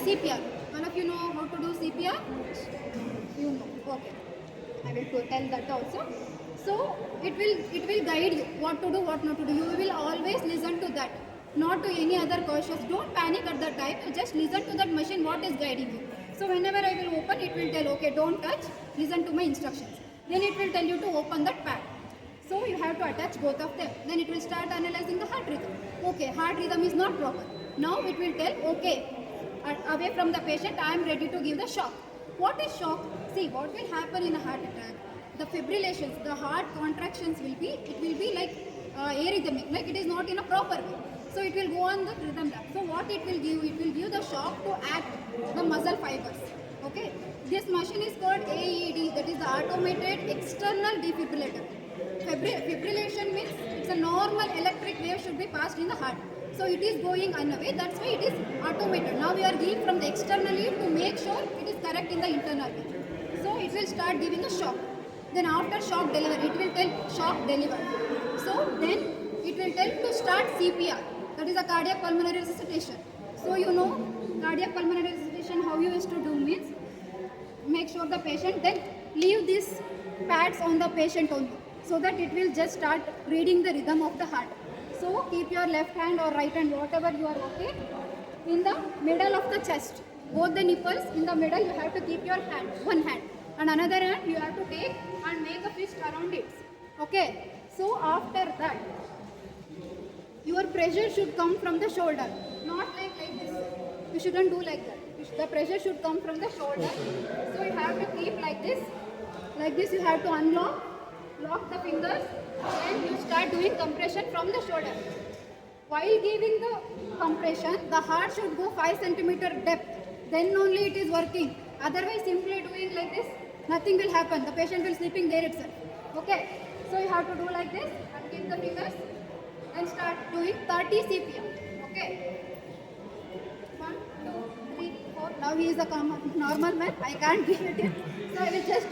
CPR. All of you know how to do CPR? You know. Okay. I will tell that also. So it will guide you what to do, what not to do. You will always listen to that, not to any other cautious. Don't panic at that time. Just listen to that machine what is guiding you. So whenever I will open, it will tell, okay, don't touch. Listen to my instructions. Then it will tell you to open that pad. So you have to attach both of them. Then it will start analyzing the heart rhythm. Okay, heart rhythm is not proper. Now it will tell, okay, away from the patient, I am ready to give the shock. What is shock? See, what will happen in a heart attack? The fibrillations, the heart contractions will be like arrhythmic, like it is not in a proper way. So it will go on the rhythm lab. So what it will give the shock to act the muscle fibers. Okay, this machine is called AED, that is the automated external defibrillator. Fibrillation means it's a normal electric wave should be passed in the heart. So it is going another way, that's why it is automated. Now we are giving from the externally to make sure it is correct in the internal way. So it will start giving a shock. Then after shock delivery, it will tell shock delivered. So then it will tell to start CPR, that is a cardiac pulmonary resuscitation. So you know cardiac pulmonary resuscitation how you used to do means make sure the patient, then leave these pads on the patient only, so that it will just start reading the rhythm of the heart. So keep your left hand or right hand, whatever you are okay, in the middle of the chest. Both the nipples in the middle, you have to keep your hand, one hand. And another hand you have to take and make a fist around it. Okay. So after that, your pressure should come from the shoulder, not like this. You shouldn't do like that. The pressure should come from the shoulder. So you have to keep like this. Like this you have to unlock, lock the fingers, and you start doing compression from the shoulder. While giving the compression, the heart should go 5 cm depth. Then only it is working. Otherwise, simply doing like this, nothing will happen. The patient will sleeping there itself. Okay. So you have to do like this and keep the fingers and start doing 30 CPR. Okay. 1, 2, 3, 4. Now he is a normal man. I can't give it in. So I will just do